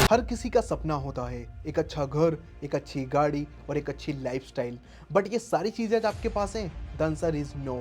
हर किसी का सपना होता है एक अच्छा घर, एक अच्छी गाड़ी और एक अच्छी लाइफस्टाइल। बट ये सारी चीज़ें आपके पास हैं? The answer is no.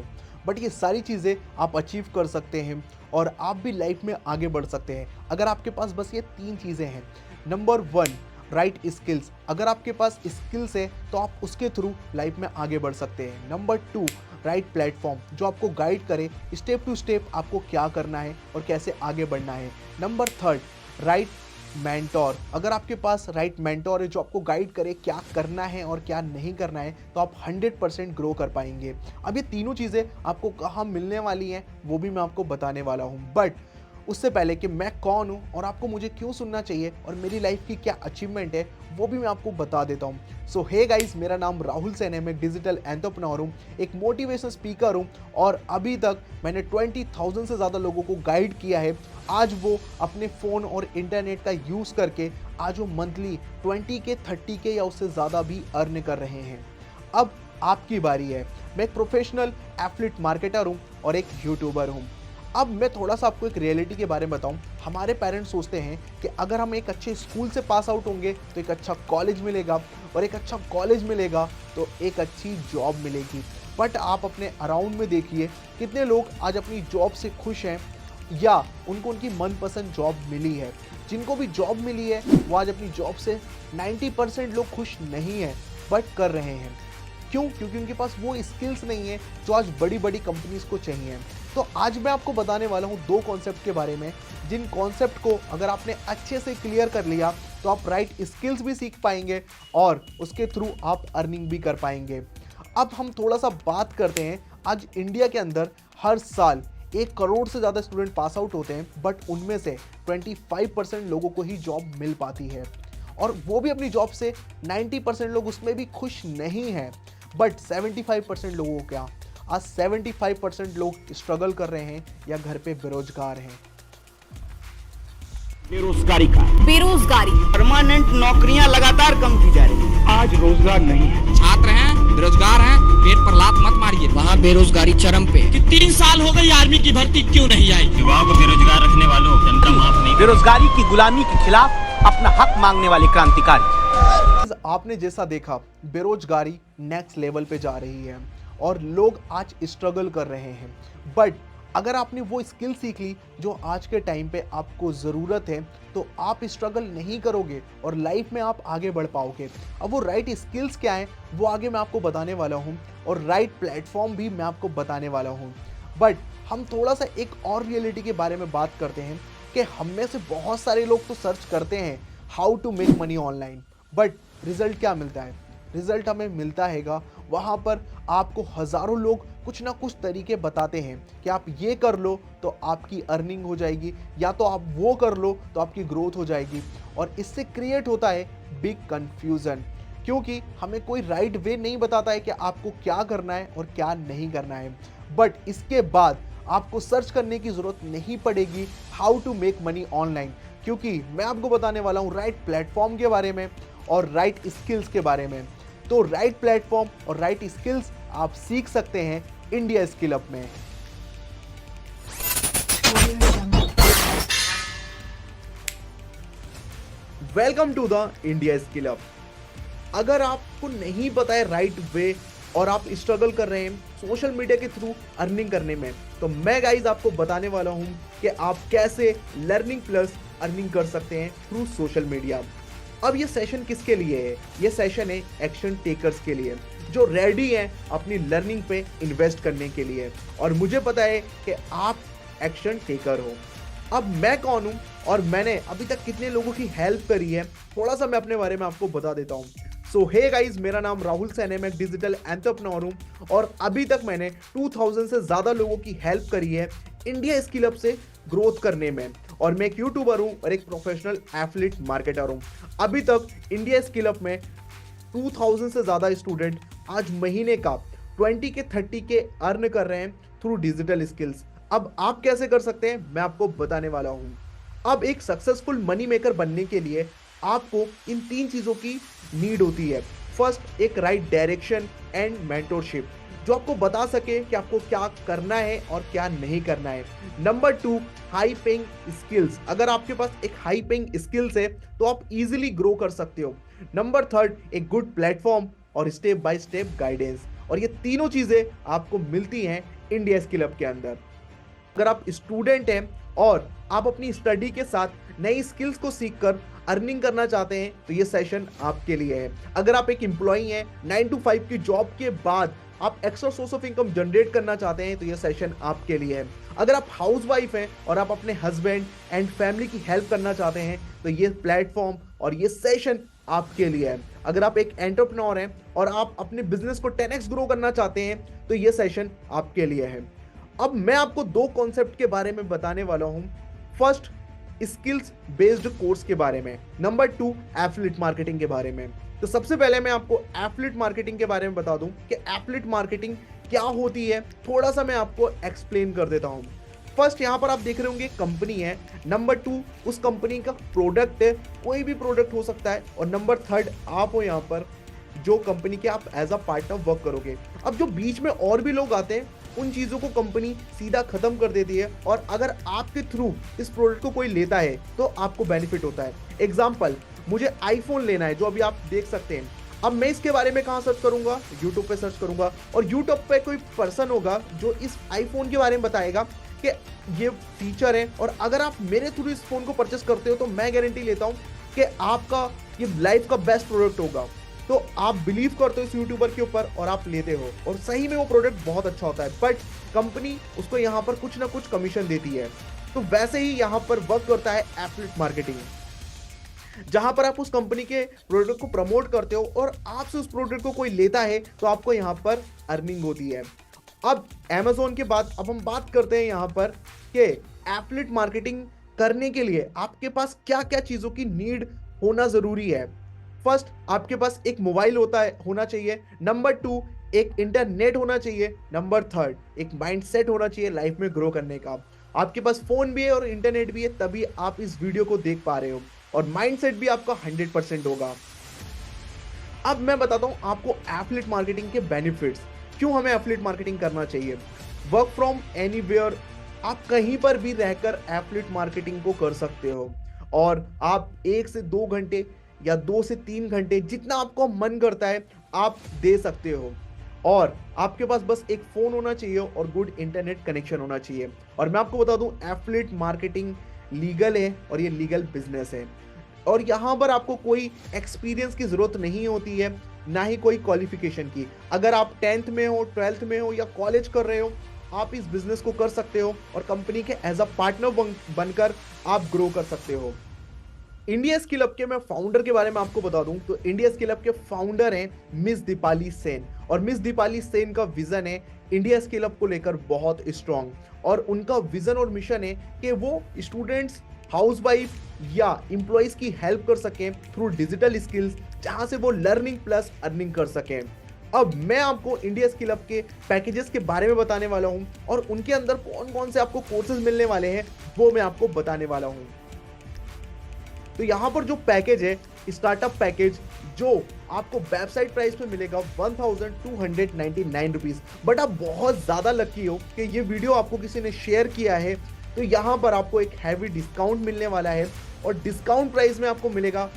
But ये सारी चीज़ें आप अचीव कर सकते हैं और आप भी लाइफ में आगे बढ़ सकते हैं अगर आपके पास बस ये 3 चीज़ें हैं। Number 1, right skills. अगर आपके पास स्किल्स है तो आप उसके थ्रू लाइफ में आगे बढ़ सकते हैं। नंबर 2, राइट प्लेटफॉर्म, जो आपको गाइड करे स्टेप टू स्टेप आपको क्या करना है और कैसे आगे बढ़ना है। Number 3, right mentor. अगर आपके पास राइट मेंटोर है जो आपको गाइड करे क्या करना है और क्या नहीं करना है तो आप 100% ग्रो कर पाएंगे। अब ये तीनों चीज़ें आपको कहाँ मिलने वाली हैं वो भी मैं आपको बताने वाला हूँ। बट उससे पहले कि मैं कौन हूँ और आपको मुझे क्यों सुनना चाहिए और मेरी लाइफ की क्या अचीवमेंट है वो भी मैं आपको बता देता हूँ। सो हे गाइस, मेरा नाम राहुल सैन है। मैं डिजिटल एंटरप्रेन्योर हूँ, एक मोटिवेशनल स्पीकर हूँ और अभी तक मैंने 20,000 से ज़्यादा लोगों को गाइड किया है। आज वो अपने फ़ोन और इंटरनेट का यूज़ करके आज वो मंथली 20K 30K या उससे ज़्यादा भी अर्न कर रहे हैं। अब आपकी बारी है। मैं एक प्रोफेशनल एथलीट मार्केटर हूँ और एक यूट्यूबर हूँ। अब मैं थोड़ा सा आपको एक रियलिटी के बारे में बताऊं। हमारे पेरेंट्स सोचते हैं कि अगर हम एक अच्छे स्कूल से पास आउट होंगे तो एक अच्छा कॉलेज मिलेगा और एक अच्छा कॉलेज मिलेगा तो एक अच्छी जॉब मिलेगी। बट आप अपने अराउंड में देखिए कितने लोग आज अपनी जॉब से खुश हैं या उनको उनकी मनपसंद जॉब मिली है। जिनको भी जॉब मिली है वो आज अपनी जॉब से 90% लोग खुश नहीं हैं बट कर रहे हैं। क्यों? क्योंकि उनके पास वो स्किल्स नहीं है जो आज बड़ी बड़ी कंपनीज को चाहिए। तो आज मैं आपको बताने वाला हूँ 2 कॉन्सेप्ट के बारे में, जिन कॉन्सेप्ट को अगर आपने अच्छे से क्लियर कर लिया तो आप राइट स्किल्स भी सीख पाएंगे और उसके थ्रू आप अर्निंग भी कर पाएंगे। अब हम थोड़ा सा बात करते हैं। आज इंडिया के अंदर हर साल 1 करोड़ से ज़्यादा स्टूडेंट पास आउट होते हैं बट उनमें से 25% लोगों को ही जॉब मिल पाती है और वो भी अपनी जॉब से 90% लोग उसमें भी खुश नहीं हैं। बट 75% लोगों को क्या, आज 75% लोग स्ट्रगल कर रहे हैं या घर पे बेरोजगार हैं। बेरोजगारी परमानेंट नौकरियां लगातार कम की जा रही है। आज रोजगार नहीं है। छात्र हैं, बेरोजगार हैं, पेट पर लात मत मारिए। वहाँ बेरोजगारी चरम पे कि 3 साल हो गई आर्मी की भर्ती क्यों नहीं आई। युवाओं को बेरोजगार रखने वालों जनता माफ नहीं। बेरोजगारी की गुलामी के खिलाफ अपना हक मांगने वाले क्रांतिकारी। आपने जैसा देखा बेरोजगारी नेक्स्ट लेवल पे जा रही है और लोग आज स्ट्रगल कर रहे हैं। बट अगर आपने वो स्किल सीख ली जो आज के टाइम पे आपको ज़रूरत है तो आप स्ट्रगल नहीं करोगे और लाइफ में आप आगे बढ़ पाओगे। अब वो राइट स्किल्स क्या हैं वो आगे मैं आपको बताने वाला हूँ और राइट प्लेटफॉर्म भी मैं आपको बताने वाला हूँ। बट हम थोड़ा सा एक और रियलिटी के बारे में बात करते हैं कि हम में से बहुत सारे लोग तो सर्च करते हैं how to make money online, but result क्या मिलता है? रिजल्ट हमें मिलता हैगा वहाँ पर आपको हज़ारों लोग कुछ ना कुछ तरीके बताते हैं कि आप ये कर लो तो आपकी अर्निंग हो जाएगी या तो आप वो कर लो तो आपकी ग्रोथ हो जाएगी। और इससे क्रिएट होता है बिग कन्फ्यूज़न क्योंकि हमें कोई राइट वे नहीं बताता है कि आपको क्या करना है और क्या नहीं करना है। बट इसके बाद आपको सर्च करने की ज़रूरत नहीं पड़ेगी how to make money online, क्योंकि मैं आपको बताने वाला हूँ राइट प्लेटफॉर्म के बारे में और राइट स्किल्स के बारे में। तो राइट प्लेटफॉर्म और राइट स्किल्स आप सीख सकते हैं इंडिया स्किल अप में। Welcome to the India skill up. अगर आपको नहीं पता है राइट वे और आप स्ट्रगल कर रहे हैं सोशल मीडिया के थ्रू अर्निंग करने में तो मैं गाइज आपको बताने वाला हूं कि आप कैसे लर्निंग प्लस अर्निंग कर सकते हैं थ्रू सोशल मीडिया। अब ये सेशन किसके लिए है? ये सेशन है एक्शन टेकर्स के लिए जो रेडी हैं अपनी लर्निंग पे इन्वेस्ट करने के लिए और मुझे पता है कि आप एक्शन टेकर हो। अब मैं कौन हूँ और मैंने अभी तक कितने लोगों की हेल्प करी है थोड़ा सा मैं अपने बारे में आपको बता देता हूँ। सो हे गाइज, मेरा नाम राहुल सैन है। मैं डिजिटल एंटरप्रेन्योर हूँ और अभी तक मैंने 2000 से ज़्यादा लोगों की हेल्प करी है इंडिया स्किल अप से ग्रोथ करने में और मैं एक यूट्यूबर हूँ और एक प्रोफेशनल एथलीट मार्केटर हूँ। अभी तक इंडिया स्किल अप में 2000 से ज़्यादा स्टूडेंट आज महीने का 20K 30K अर्न कर रहे हैं थ्रू डिजिटल स्किल्स। अब आप कैसे कर सकते हैं मैं आपको बताने वाला हूँ। अब एक सक्सेसफुल मनी मेकर बनने के लिए आपको इन 3 चीज़ों की नीड होती है। फर्स्ट, एक राइट डायरेक्शन एंड मेंटरशिप। जो आपको बता सके कि आपको क्या करना है और क्या नहीं करना है। Number 2, high paying skills. अगर आपके पास एक हाई पेइंग स्किल्स है तो आप इजीली ग्रो कर सकते हो। नंबर 3, एक गुड प्लेटफॉर्म और स्टेप बाय स्टेप गाइडेंस। और ये तीनों चीजें आपको मिलती हैं इंडिया स्किल हब के अंदर। अगर आप स्टूडेंट हैं और आप अपनी स्टडी के साथ नई स्किल्स को सीखकर अर्निंग करना चाहते हैं तो ये सेशन आपके लिए है। अगर आप एक एम्प्लॉई हैं, 9 to 5 की जॉब के बाद आप extra source of income generate करना चाहते हैं तो ये सेशन आपके लिए है। अगर आप हाउसवाइफ हैं और आप अपने हस्बैंड एंड फैमिली की हेल्प करना चाहते हैं तो ये प्लेटफॉर्म और ये सेशन आपके लिए है। अगर आप एक एंटरप्रेन्योर हैं और आप अपने बिजनेस को 10x ग्रो करना चाहते हैं तो ये सेशन आपके लिए है। अब मैं आपको 2 कॉन्सेप्ट के बारे में बताने वाला हूं। फर्स्ट, स्किल्स बेस्ड कोर्स के बारे में। नंबर 2, एफिलिएट मार्केटिंग के बारे में। तो सबसे पहले मैं आपको एफिलिएट मार्केटिंग के बारे में बता दूं कि एफिलिएट मार्केटिंग क्या होती है। थोड़ा सा मैं आपको एक्सप्लेन कर देता हूं। फर्स्ट, यहां पर आप देख रहे होंगे कंपनी है। नंबर 2, उस कंपनी का प्रोडक्ट है, कोई भी प्रोडक्ट हो सकता है। और नंबर 3, आप हो यहां पर जो कंपनी के आप एज अ पार्टनर वर्क करोगे। अब जो बीच में और भी लोग आते हैं उन चीज़ों को कंपनी सीधा खत्म कर देती है और अगर आपके थ्रू इस प्रोडक्ट को कोई लेता है तो आपको बेनिफिट होता है। एग्जाम्पल, मुझे आईफोन लेना है जो अभी आप देख सकते हैं। अब मैं इसके बारे में कहाँ सर्च करूंगा? यूट्यूब पे सर्च करूंगा और यूट्यूब पे कोई पर्सन होगा जो इस आईफोन के बारे में बताएगा कि ये फीचर है। और अगर आप मेरे थ्रू इस फोन को परचेस करते हो तो मैं गारंटी लेता हूँ कि आपका ये लाइफ का बेस्ट प्रोडक्ट होगा। तो आप बिलीव करते हो इस यूट्यूबर के ऊपर और आप लेते हो और सही में वो प्रोडक्ट बहुत अच्छा होता है, बट कंपनी उसको यहाँ पर कुछ ना कुछ कमीशन देती है। तो वैसे ही यहाँ पर वर्क करता है एफिलिएट मार्केटिंग, जहां पर आप उस कंपनी के प्रोडक्ट को प्रमोट करते हो और आपसे उस प्रोडक्ट को कोई लेता है तो आपको यहाँ पर अर्निंग होती है। अब Amazon के बाद अब हम बात करते हैं यहाँ पर कि एफिलिएट मार्केटिंग करने के लिए आपके पास क्या क्या चीज़ों की नीड होना ज़रूरी है। फर्स्ट, आपके पास एक मोबाइल होना चाहिए। नंबर 2, एक इंटरनेट होना चाहिए। नंबर 3, एक माइंडसेट होना चाहिए लाइफ में ग्रो करने का। आपके पास फोन भी है और इंटरनेट भी है, तभी आप इस वीडियो को देख पा रहे हो और माइंडसेट भी आपका 100% होगा। अब मैं बताता हूं आपको एफिलिएट मार्केटिंग के बेनिफिट्स, क्यों हमें एफिलिएट मार्केटिंग करना चाहिए। वर्क फ्रॉम एनीवेयर, आप कहीं पर भी रहकर एफिलिएट मार्केटिंग को कर सकते हो और आप 1 से 2 घंटे या 2 से 3 घंटे जितना आपको मन करता है आप दे सकते हो। और आपके पास बस एक फ़ोन होना चाहिए और गुड इंटरनेट कनेक्शन होना चाहिए। और मैं आपको बता दूं एफिलिएट मार्केटिंग लीगल है और ये लीगल बिजनेस है और यहाँ पर आपको कोई एक्सपीरियंस की ज़रूरत नहीं होती है, ना ही कोई क्वालिफिकेशन की। अगर आप 10th में हो, 12th में हो या कॉलेज कर रहे हो, आप इस बिजनेस को कर सकते हो और कंपनी के एज अ पार्टनर बनकर आप ग्रो कर सकते हो। इंडिया स्किल हब के मैं फाउंडर के बारे में आपको बता दूं तो इंडिया स्किल हब के फाउंडर हैं मिस दीपाली सेन और मिस दीपाली सेन का विजन है इंडिया स्किल हब को लेकर बहुत स्ट्रॉन्ग और उनका विजन और मिशन है कि वो स्टूडेंट्स, हाउसवाइफ या एम्प्लॉइज की हेल्प कर सकें थ्रू डिजिटल स्किल्स, जहां से वो लर्निंग प्लस अर्निंग कर सकें। अब मैं आपको इंडिया स्किल हब के पैकेजेस के बारे में बताने वाला हूं और उनके अंदर कौन कौन से आपको कोर्सेज मिलने वाले हैं वो मैं आपको बताने वाला हूं। तो यहाँ पर जो पैकेज है, स्टार्टअप पैकेज, जो आपको वेबसाइट प्राइस पे मिलेगा 1299 रुपीज़। बट आप बहुत ज़्यादा लकी हो कि ये वीडियो आपको किसी ने शेयर किया है, तो यहाँ पर आपको एक हैवी डिस्काउंट मिलने वाला है और डिस्काउंट प्राइस में आपको मिलेगा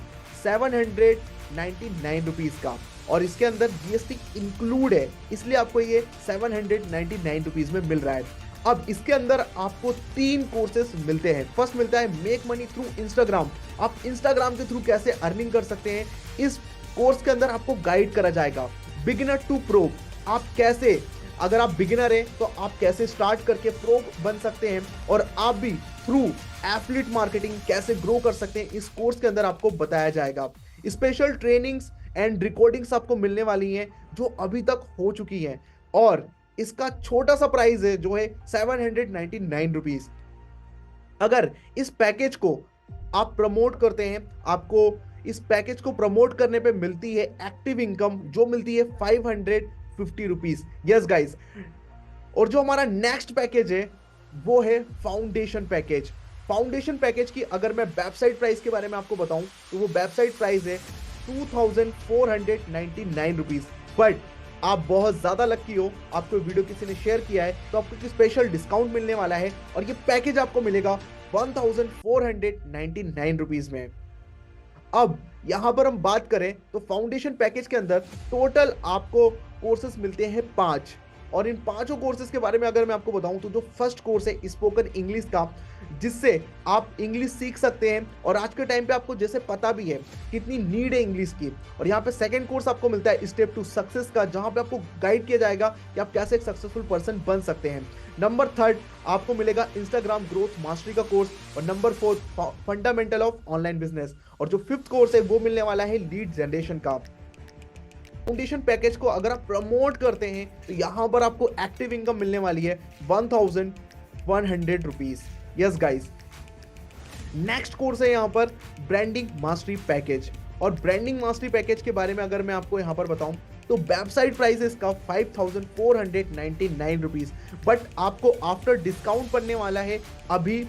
799 रुपीज़ का और इसके अंदर GST इंक्लूड है, इसलिए आपको ये 799 रुपीज़ में मिल रहा है। अब इसके अंदर आपको 3 कोर्सेज मिलते हैं। फर्स्ट मिलता है मेक मनी थ्रू इंस्टाग्राम, आप इंस्टाग्राम के थ्रू कैसे अर्निंग कर सकते हैं। इस कोर्स के अंदर आपको गाइड करा जाएगा। बिगिनर टू प्रो, आप कैसे, अगर आप बिगिनर हैं तो आप कैसे स्टार्ट करके प्रो बन सकते हैं और आप भी थ्रू एफिलिएट मार्केटिंग कैसे ग्रो कर सकते हैं, इस कोर्स के अंदर आपको बताया जाएगा। स्पेशल ट्रेनिंग्स एंड रिकॉर्डिंग्स आपको मिलने वाली हैं जो अभी तक हो चुकी हैं और इसका छोटा सा प्राइस है जो है 799 रुपीज़। अगर इस पैकेज को आप प्रमोट करते हैं, आपको इस पैकेज को प्रमोट करने पे मिलती है एक्टिव इनकम जो मिलती है 550 रुपीज़। यस गाइज, और जो हमारा नेक्स्ट पैकेज है वो है फाउंडेशन पैकेज। फाउंडेशन पैकेज की अगर मैं वेबसाइट प्राइस के बारे में आपको बताऊं तो वो वेबसाइट प्राइस है 2499 रुपीज़। बट आप बहुत ज़्यादा लकी हो, आपको वीडियो किसी ने शेयर किया है तो आपको एक स्पेशल डिस्काउंट मिलने वाला है और ये पैकेज आपको मिलेगा 1499 रुपीज़ में। अब यहाँ पर हम बात करें तो फाउंडेशन पैकेज के अंदर टोटल आपको कोर्सेज मिलते हैं 5 और इन पांचों कोर्सेज के बारे में अगर मैं आपको बताऊं तो जो फर्स्ट कोर्स है स्पोकन इंग्लिश का, जिससे आप इंग्लिश सीख सकते हैं और आज के टाइम पे आपको जैसे पता भी है कितनी नीड है इंग्लिश की। और यहाँ पे सेकंड कोर्स आपको मिलता है स्टेप टू सक्सेस का, जहाँ पे आपको गाइड किया जाएगा कि आप कैसे एक सक्सेसफुल पर्सन बन सकते हैं। नंबर थर्ड आपको मिलेगा इंस्टाग्राम ग्रोथ मास्टरी का कोर्स और number fourth fundamental of online business और जो फिफ्थ कोर्स है वो मिलने वाला है लीड जनरेशन का। फाउंडेशन पैकेज को अगर आप प्रमोट करते हैं तो यहाँ पर आपको एक्टिव इनकम मिलने वाली है 1100 rupees. Yes guys, next course है यहाँ पर ब्रांडिंग मास्टरी पैकेज और ब्रांडिंग मास्टरी पैकेज के बारे में अगर मैं आपको यहाँ पर बताऊं तो वेबसाइट प्राइस है इसका 5499 रुपीज, बट आपको आफ्टर डिस्काउंट पड़ने वाला है अभी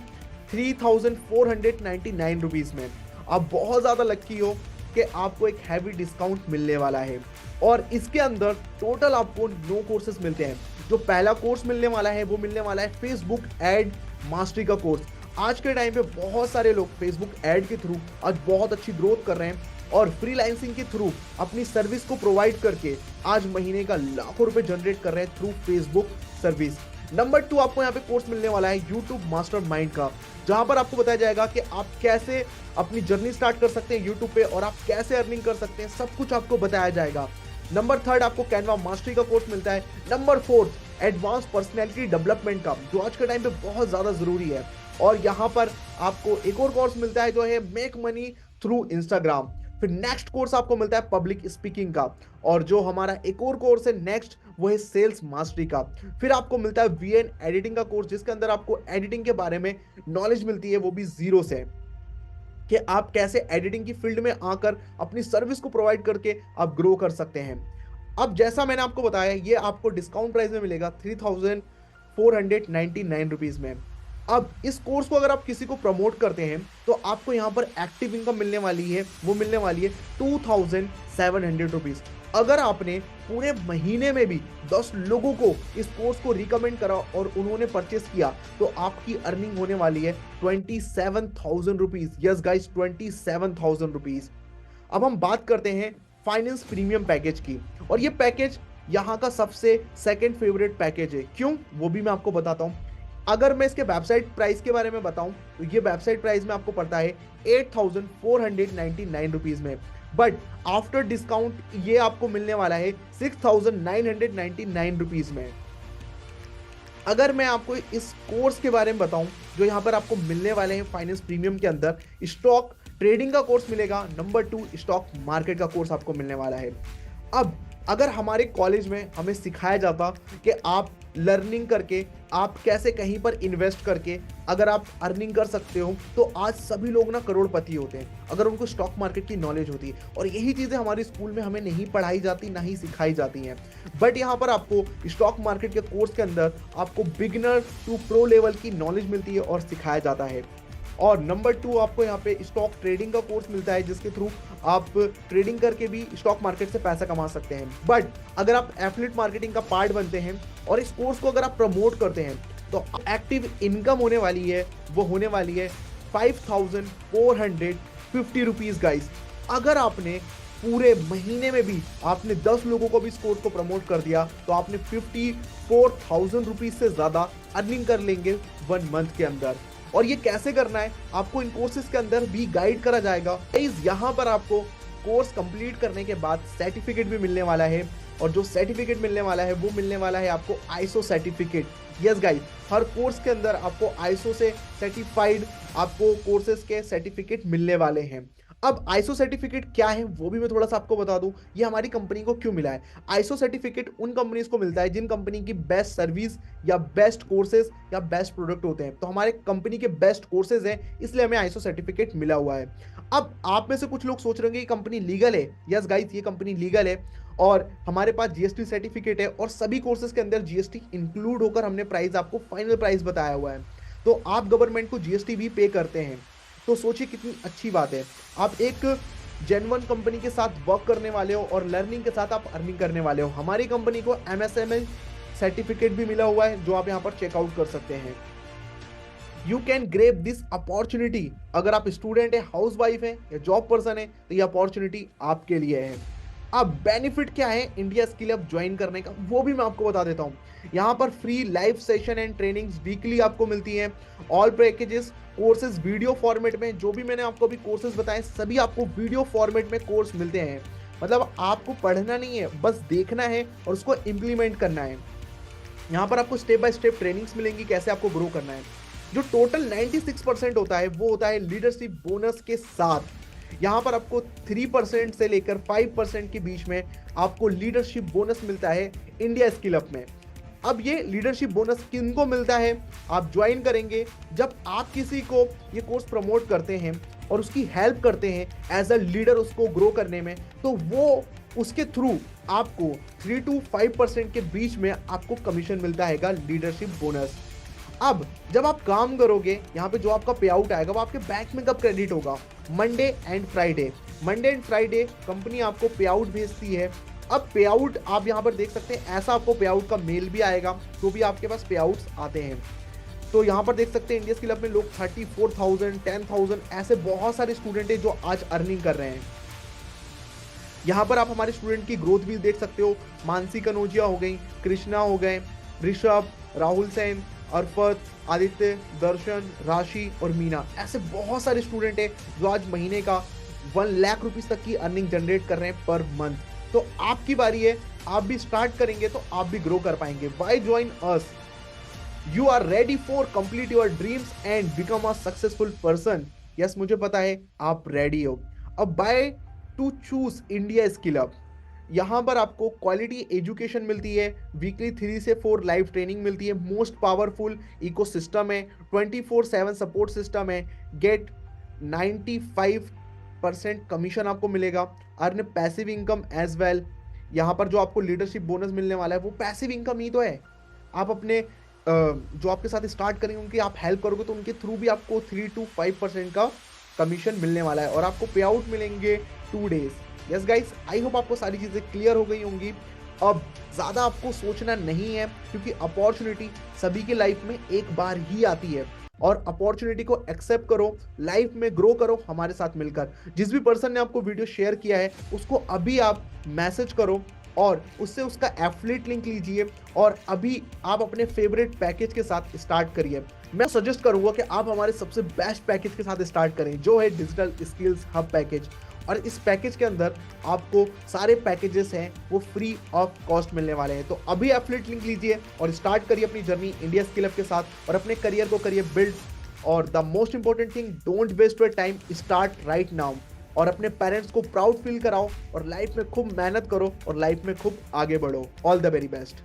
3499 रुपीज में। आप बहुत ज़्यादा लकी हो कि आपको एक हैवी डिस्काउंट मिलने वाला है और इसके अंदर टोटल आपको 9 कोर्सेज मिलते हैं। जो पहला कोर्स मिलने वाला है वो मिलने वाला है फेसबुक एड मास्टरी का कोर्स। आज के टाइम पे बहुत सारे लोग फेसबुक एड के थ्रू आज बहुत अच्छी ग्रोथ कर रहे हैं और फ्रीलांसिंग के थ्रू अपनी सर्विस को प्रोवाइड करके आज महीने का लाखों रुपए जनरेट कर रहे हैं थ्रू फेसबुक सर्विस। नंबर 2 आपको यहाँ पे कोर्स मिलने वाला है यूट्यूब मास्टरमाइंड का, जहां पर आपको बताया जाएगा कि आप कैसे अपनी जर्नी स्टार्ट कर सकते हैं यूट्यूब पे और आप कैसे अर्निंग कर सकते हैं, सब कुछ आपको बताया जाएगा। नंबर 3 आपको कैनवा मास्टरी का कोर्स मिलता है। नंबर 4 एडवांस पर्सनैलिटी डेवलपमेंट का, जो आज के टाइम पे बहुत ज़्यादा ज़रूरी है। और यहाँ पर आपको एक और कोर्स मिलता है जो है मेक मनी थ्रू इंस्टाग्राम। फिर नेक्स्ट कोर्स आपको मिलता है पब्लिक स्पीकिंग का और जो हमारा एक और कोर्स है नेक्स्ट वो है सेल्स मास्टरी का। फिर आपको मिलता है वीएन एडिटिंग का कोर्स, जिसके अंदर आपको एडिटिंग के बारे में नॉलेज मिलती है, वो भी जीरो से, कि आप कैसे एडिटिंग की फील्ड में आकर अपनी सर्विस को प्रोवाइड करके आप ग्रो कर सकते हैं। अब जैसा मैंने आपको बताया ये आपको डिस्काउंट प्राइस में मिलेगा 3499 रुपीज़ में। अब इस कोर्स को अगर आप किसी को प्रमोट करते हैं तो आपको यहाँ पर एक्टिव इनकम मिलने वाली है, वो मिलने वाली है 2700 रुपीज़। अगर आपने पूरे महीने में भी 10 लोगों को इस कोर्स को रिकमेंड करा और उन्होंने परचेस किया तो आपकी अर्निंग होने वाली है 27,000 रुपीज़। Yes guys, 27,000 rupees. अब हम बात करते हैं फाइनेंस प्रीमियम पैकेज की और ये पैकेज यहाँ का सबसे सेकंड फेवरेट पैकेज है। क्यों, वो भी मैं आपको बताता हूँ। अगर मैं इसके वेबसाइट प्राइस के बारे में बताऊं तो ये वेबसाइट प्राइस में आपको पड़ता है 8,499 रुपीज़ में, बट आफ्टर डिस्काउंट ये आपको मिलने वाला है 6,999 रुपीज़ में। अगर मैं आपको इस कोर्स के बारे में बताऊं जो यहाँ पर आपको मिलने वाले हैं फाइनेंस प्रीमियम के अंदर, स्टॉक ट्रेडिंग का कोर्स मिलेगा। नंबर 2 स्टॉक मार्केट का कोर्स आपको मिलने वाला है। अब अगर हमारे कॉलेज में हमें सिखाया जाता कि आप लर्निंग करके आप कैसे कहीं पर इन्वेस्ट करके अगर आप अर्निंग कर सकते हो तो आज सभी लोग ना करोड़पति होते हैं अगर उनको स्टॉक मार्केट की नॉलेज होती है। और यही चीज़ें हमारे स्कूल में हमें नहीं पढ़ाई जाती, ना ही सिखाई जाती हैं। बट यहाँ पर आपको स्टॉक मार्केट के कोर्स के अंदर आपको बिगिनर टू प्रो लेवल की नॉलेज मिलती है और सिखाया जाता है। और नंबर 2 आपको यहाँ पे स्टॉक ट्रेडिंग का कोर्स मिलता है, जिसके थ्रू आप ट्रेडिंग करके भी स्टॉक मार्केट से पैसा कमा सकते हैं। बट अगर आप एफिलिएट मार्केटिंग का पार्ट बनते हैं और इस कोर्स को अगर आप प्रमोट करते हैं तो एक्टिव इनकम होने वाली है, वो होने वाली है 5,450 रुपीज़ गाइस। अगर आपने पूरे महीने में भी आपने 10 लोगों को भी इस कोर्स को प्रमोट कर दिया तो आपने 54,000 रुपीज़ से ज़्यादा अर्निंग कर लेंगे 1 मंथ के अंदर। और ये कैसे करना है आपको इन कोर्सेज के अंदर भी गाइड करा जाएगा। गाइस, यहाँ पर आपको कोर्स कंप्लीट करने के बाद सर्टिफिकेट भी मिलने वाला है और जो सर्टिफिकेट मिलने वाला है वो मिलने वाला है आपको आईएसओ सर्टिफिकेट। यस गाइस, हर कोर्स के अंदर आपको आईएसओ से सर्टिफाइड आपको कोर्सेज के सर्टिफिकेट मिलने वाले हैं। अब आईएसओ सर्टिफिकेट क्या है वो भी मैं थोड़ा सा आपको बता दूं, ये हमारी कंपनी को क्यों मिला है। आईएसओ सर्टिफिकेट उन कंपनीज को मिलता है जिन कंपनी की बेस्ट सर्विस या बेस्ट कोर्सेज या बेस्ट प्रोडक्ट होते हैं। तो हमारे कंपनी के बेस्ट कोर्सेज हैं, इसलिए हमें आईएसओ सर्टिफिकेट मिला हुआ है। अब आप में से कुछ लोग सोच रहे होंगे कि कंपनी लीगल है। यस गाइस, ये कंपनी लीगल है और हमारे पास जीएसटी सर्टिफिकेट है और सभी कोर्सेज के अंदर जीएसटी इंक्लूड होकर हमने प्राइस आपको फाइनल प्राइस बताया हुआ है। तो आप गवर्नमेंट को जीएसटी भी पे करते हैं, तो सोचिए कितनी अच्छी बात है। आप एक जेन्युइन कंपनी के साथ वर्क करने वाले हो और लर्निंग के साथ आप अर्निंग करने वाले हो। हमारी कंपनी को MSME सर्टिफिकेट भी मिला हुआ है जो आप यहाँ पर चेकआउट कर सकते हैं। You can grab this opportunity. अगर आप स्टूडेंट है, हाउस वाइफ है या जॉब पर्सन है तो ये अपॉर्चुनिटी आपके लिए है। अब बेनिफिट क्या है इंडिया स्किल हब ज्वाइन करने का, वो भी मैं आपको बता देता हूँ। यहाँ पर free live session and trainings weekly आपको मिलती हैं। All packages courses video format में, जो भी मैंने आपको अभी कोर्सेज बताए सभी आपको वीडियो फॉर्मेट में कोर्स मिलते हैं। मतलब आपको पढ़ना नहीं है, बस देखना है और उसको इम्प्लीमेंट करना है। यहाँ पर आपको स्टेप बाय स्टेप ट्रेनिंग्स मिलेंगी कैसे आपको ग्रो करना है। जो टोटल 96% होता है वो होता है लीडरशिप बोनस के साथ। यहाँ पर आपको 3% से लेकर 5% के बीच में आपको लीडरशिप बोनस मिलता है इंडिया स्किल हब में। अब ये लीडरशिप बोनस किनको मिलता है, आप ज्वाइन करेंगे जब आप किसी को ये कोर्स प्रमोट करते हैं और उसकी हेल्प करते हैं एज अ लीडर उसको ग्रो करने में, तो वो उसके थ्रू आपको 3 to 5% के बीच में आपको कमीशन मिलता है लीडरशिप बोनस। अब जब आप काम करोगे यहाँ पे जो आपका पे आउट आएगा वो आपके बैंक में कब क्रेडिट होगा, Monday and Friday. Monday and Friday company आपको पे आउट भेजती है। अब पे आउट आप यहाँ पर देख सकते हैं, ऐसा आपको पे आउट का मेल भी आएगा तो भी आपके पास पे आउट्स आते हैं। तो यहाँ पर देख सकते हैं इंडिया स्किल हब में लोग 34,000 10,000 ऐसे बहुत सारे स्टूडेंट हैं जो आज अर्निंग कर रहे हैं। यहाँ पर आप हमारे स्टूडेंट की ग्रोथ भी देख सकते हो। मानसी कनौजिया हो गई, कृष्णा हो गए, ऋषभ, राहुल सेन, अर्फत, आदित्य, दर्शन, राशि और मीना, ऐसे बहुत सारे स्टूडेंट हैं जो आज महीने का 1 लाख रुपीस तक की अर्निंग जनरेट कर रहे हैं पर मंथ। तो आपकी बारी है, आप भी स्टार्ट करेंगे तो आप भी ग्रो कर पाएंगे। Why join us? You are ready for complete your dreams and become a successful person. Yes, मुझे पता है आप रेडी हो। अब by to choose India skill hub, यहाँ पर आपको क्वालिटी एजुकेशन मिलती है, वीकली 3 से 4 लाइव ट्रेनिंग मिलती है, मोस्ट पावरफुल इकोसिस्टम है, 24/7 सपोर्ट सिस्टम है, गेट 95% कमीशन आपको मिलेगा, earn passive income as well. यहाँ पर जो आपको लीडरशिप बोनस मिलने वाला है वो पैसिव इनकम ही तो है। आप अपने जो आपके साथ स्टार्ट करेंगे उनकी आप हेल्प करोगे तो उनके थ्रू भी आपको 3 to 5% का कमीशन मिलने वाला है और आपको पे आउट मिलेंगे 2 days। Yes guys, I hope आपको सारी चीज़ें क्लियर हो गई होंगी। अब ज़्यादा आपको सोचना नहीं है क्योंकि अपॉर्चुनिटी सभी की लाइफ में एक बार ही आती है और अपॉर्चुनिटी को एक्सेप्ट करो, लाइफ में ग्रो करो हमारे साथ मिलकर। जिस भी पर्सन ने आपको वीडियो शेयर किया है उसको अभी आप मैसेज करो और उससे उसका एफिलिएट लिंक लीजिए और अभी आप अपने फेवरेट पैकेज के साथ स्टार्ट करिए। मैं सजेस्ट करूंगा कि आप हमारे सबसे बेस्ट पैकेज के साथ स्टार्ट करें जो है डिजिटल स्किल्स हब पैकेज। और इस पैकेज के अंदर आपको सारे पैकेजेस हैं वो फ्री ऑफ कॉस्ट मिलने वाले हैं। तो अभी एफिलिएट लिंक लीजिए और स्टार्ट करिए अपनी जर्नी इंडिया स्किल हब के साथ और अपने करियर को करिए बिल्ड। और the most important thing, don't waste your time, start right now. और अपने पेरेंट्स को प्राउड फील कराओ और लाइफ में खूब मेहनत करो और लाइफ में खूब आगे बढ़ो। All the very best.